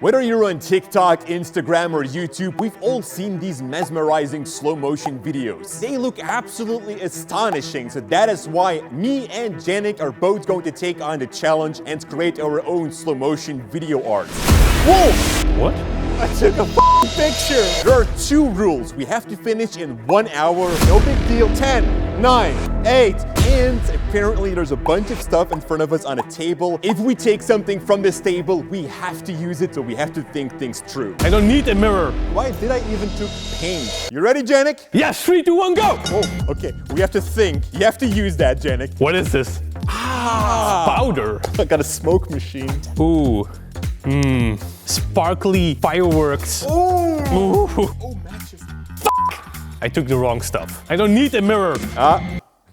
Whether you're on TikTok, Instagram, or YouTube, we've all seen these mesmerizing slow motion videos. They look absolutely astonishing, so that is why me and Janik are both going to take on the challenge and create our own slow motion video art. Whoa! What? I took a picture! There are two rules. We have to finish in 1 hour. No big deal. 10, 9, 8, and apparently there's a bunch of stuff in front of us on a table. If we take something from this table, we have to use it, so we have to think things through. I don't need a mirror. Why did I even took paint? You ready, Janik? Yes, 3, 2, 1, go! Oh, okay. We have to think. You have to use that, Janik. What is this? Powder. I got a smoke machine. Ooh. Sparkly fireworks. Ooh. Ooh. Oh, matches. I took the wrong stuff. I don't need a mirror.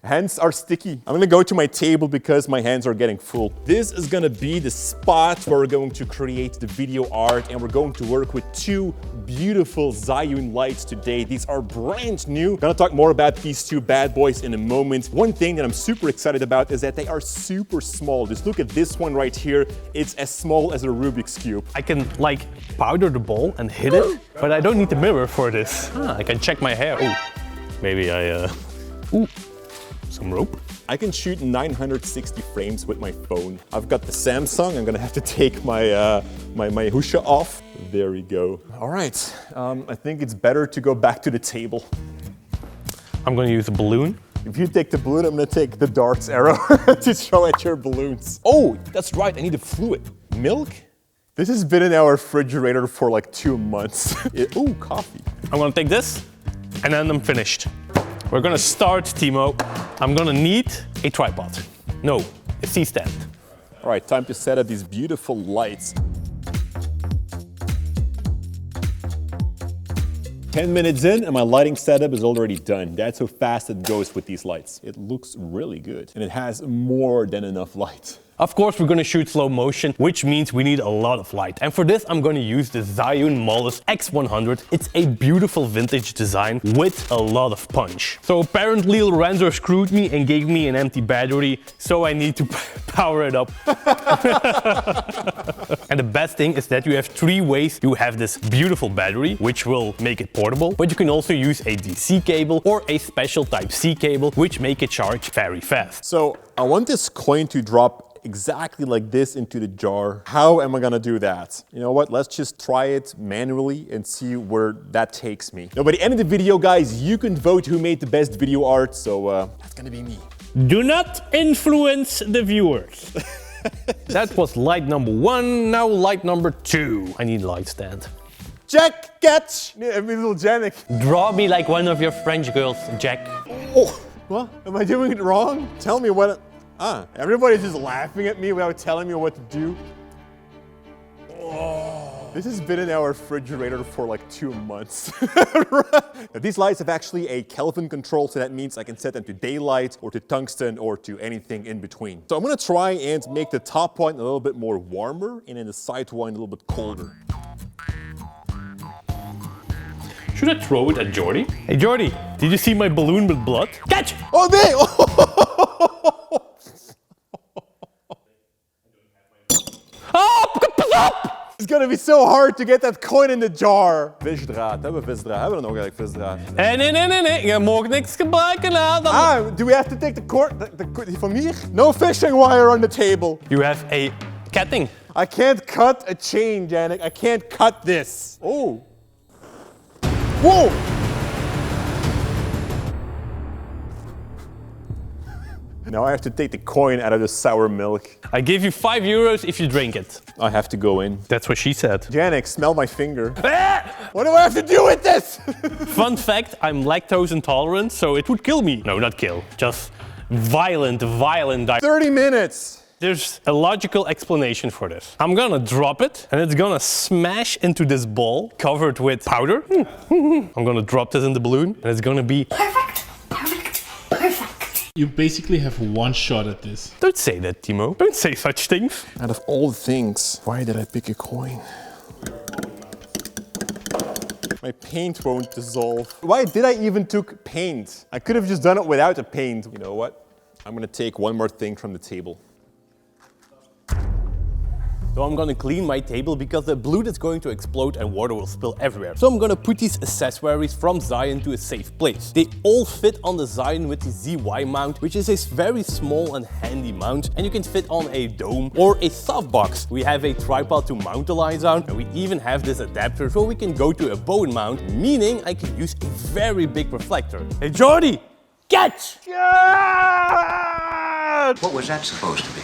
Hands are sticky. I'm gonna go to my table because my hands are getting full. This is gonna be the spot where we're going to create the video art, and we're going to work with two beautiful Zhiyun lights today. These are brand new. Gonna talk more about these two bad boys in a moment. One thing that I'm super excited about is that they are super small. Just look at this one right here. It's as small as a Rubik's Cube. I can like powder the ball and hit it, but I don't need the mirror for this. I can check my hair. Ooh. Maybe ooh. Some rope. I can shoot 960 frames with my phone. I've got the Samsung. I'm gonna have to take my my Husha off. There we go. All right, I think it's better to go back to the table. I'm gonna use a balloon. If you take the balloon, I'm gonna take the darts arrow to throw at your balloons. Oh, that's right, I need a fluid. Milk? This has been in our refrigerator for like 2 months. Ooh, coffee. I'm gonna take this, and then I'm finished. We're gonna start, Timo. I'm gonna need a tripod. No, a C-stand. All right, time to set up these beautiful lights. 10 minutes in and my lighting setup is already done. That's how fast it goes with these lights. It looks really good and it has more than enough light. Of course, we're gonna shoot slow motion, which means we need a lot of light. And for this, I'm gonna use the Zhiyun MOLUS X100. It's a beautiful vintage design with a lot of punch. So apparently Lorenzo screwed me and gave me an empty battery, so I need to power it up. And the best thing is that you have 3 ways. You have this beautiful battery, which will make it portable, but you can also use a DC cable or a special Type-C cable, which make it charge very fast. So I want this coin to drop exactly like this into the jar. How am I gonna do that? You know what, let's just try it manually and see where that takes me. Now, by the end of the video, guys, you can vote who made the best video art, so that's gonna be me. Do not influence the viewers. That was light number 1, now light number 2. I need a light stand. Jack, catch! Little Janik. Draw me like one of your French girls, Jack. Oh, what? Am I doing it wrong? Tell me what... everybody's just laughing at me without telling me what to do. Oh, this has been in our refrigerator for like 2 months. Now, these lights have actually a Kelvin control, so that means I can set them to daylight or to tungsten or to anything in between. So I'm gonna try and make the top one a little bit more warmer and then the side one a little bit colder. Should I throw it at Jordy? Hey Jordy, did you see my balloon with blood? Catch! Oh, they! It's gonna be so hard to get that coin in the jar. Visdraad, hebben we visdraad? Hebben we nog eigenlijk visdraad? Nee. Je mag niks gebruiken laten. Do we have to take the cord from here? No fishing wire on the table. You have a ketting. I can't cut a chain, Janik. I can't cut this. Oh. Whoa! Now I have to take the coin out of the sour milk. I give you €5 if you drink it. I have to go in. That's what she said. Janik, smell my finger. What do I have to do with this? Fun fact, I'm lactose intolerant, so it would kill me. No, not kill, just violent 30 minutes. There's a logical explanation for this. I'm gonna drop it, and it's gonna smash into this ball covered with powder. I'm gonna drop this in the balloon, and it's gonna be perfect. You basically have one shot at this. Don't say that, Timo. Don't say such things. Out of all the things, why did I pick a coin? My paint won't dissolve. Why did I even took paint? I could have just done it without a paint. You know what? I'm gonna take one more thing from the table. So I'm gonna clean my table because the blood is going to explode and water will spill everywhere. So I'm gonna put these accessories from Zhiyun to a safe place. They all fit on the Zhiyun with the ZY mount, which is a very small and handy mount, and you can fit on a dome or a softbox. We have a tripod to mount the lights on, and we even have this adapter so we can go to a bow mount, meaning I can use a very big reflector. Hey Jordy, catch! What was that supposed to be?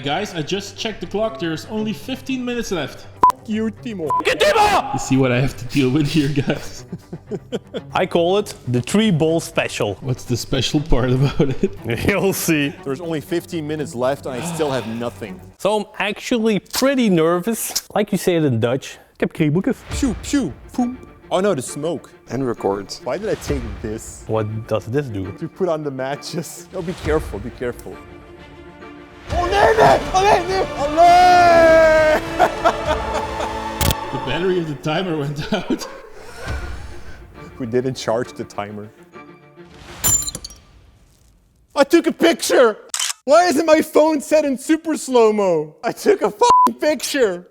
Guys, I just checked the clock. There's only 15 minutes left. You, Timo. Get Timo! You see what I have to deal with here, guys. I call it the 3-ball special. What's the special part about it? You'll see. There's only 15 minutes left and I still have nothing. So I'm actually pretty nervous. Like you say it in Dutch. Ik heb kriebeltjes. Pew, pew, poop. Oh no, the smoke. And records. Why did I take this? What does this do? To put on the matches. No, be careful, be careful. Oh, nee, nee! Oh, nee, nee! Oh, nee! The battery of the timer went out. We didn't charge the timer. I took a picture! Why isn't my phone set in super slow-mo? I took a f***ing picture!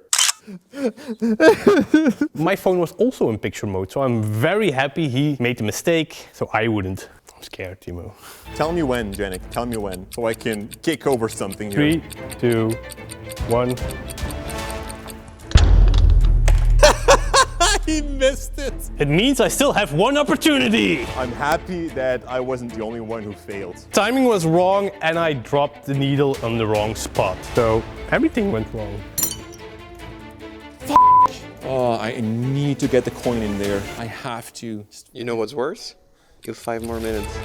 My phone was also in picture mode, so I'm very happy he made the mistake, so I wouldn't. I'm scared, Timo. Tell me when, Janik. Tell me when, so I can kick over something here. 3, 2, 1. He missed it! It means I still have one opportunity. I'm happy that I wasn't the only one who failed. Timing was wrong and I dropped the needle on the wrong spot. So everything went wrong. Oh, I need to get the coin in there. I have to. You know what's worse? You have 5 more minutes.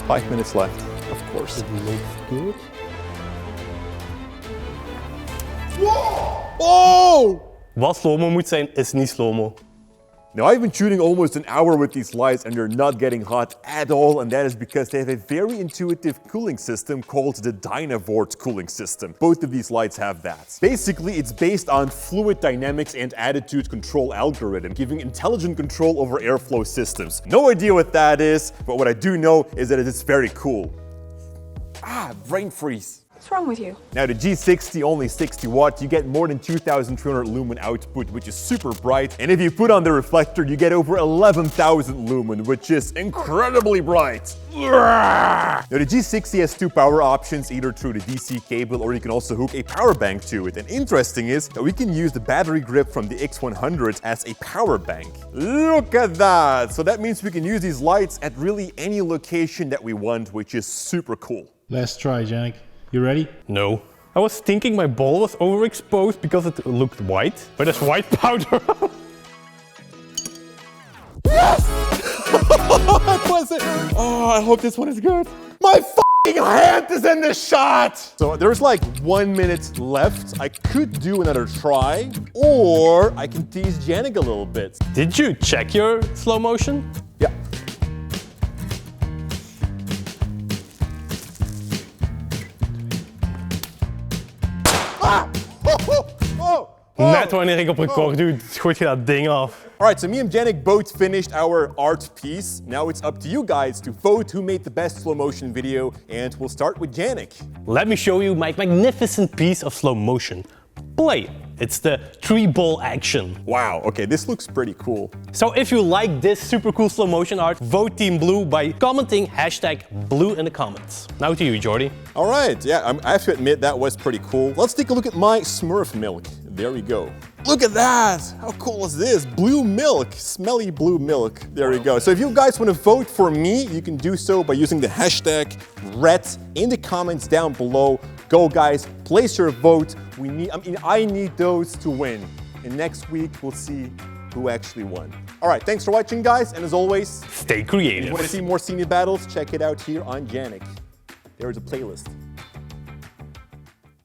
5 minutes left, of course. Looks good. Oh! Wat slow-mo moet zijn, is niet slow-mo. Now I've been shooting almost an hour with these lights and they're not getting hot at all, and that is because they have a very intuitive cooling system called the Dynavort cooling system. Both of these lights have that. Basically, it's based on fluid dynamics and attitude control algorithm, giving intelligent control over airflow systems. No idea what that is, but what I do know is that it is very cool. Ah, brain freeze. What's wrong with you? Now the G60 only 60 watts, you get more than 2,300 lumen output, which is super bright. And if you put on the reflector, you get over 11,000 lumen, which is incredibly bright. Now the G60 has 2 power options, either through the DC cable or you can also hook a power bank to it. And interesting is that we can use the battery grip from the X100 as a power bank. Look at that! So that means we can use these lights at really any location that we want, which is super cool. Last try, Janik. You ready? No. I was thinking my ball was overexposed because it looked white, but there's white powder. Yes! That was it! Oh, I hope this one is good. My f***ing hand is in the shot! So there's like 1 minute left. I could do another try, or I can tease Janik a little bit. Did you check your slow motion? Yeah. Net wanneer ik op record doe, gooit je dat ding af. Alright, so me and Janik both finished our art piece. Now it's up to you guys to vote who made the best slow motion video, and we'll start with Janik. Let me show you my magnificent piece of slow motion. Play. It's the 3-ball action. Wow, okay, this looks pretty cool. So if you like this super cool slow motion art, vote Team Blue by commenting #blue in the comments. Now to you, Jordy. Alright, yeah, I have to admit that was pretty cool. Let's take a look at my Smurf milk. There we go. Look at that! How cool is this? Blue milk, smelly blue milk. There we go. So if you guys want to vote for me, you can do so by using the #red in the comments down below. Go guys, place your vote. I need those to win. And next week we'll see who actually won. Alright, thanks for watching guys, and as always, Stay if you creative. want to see more CineBattles, check it out here on Janik. There is a playlist.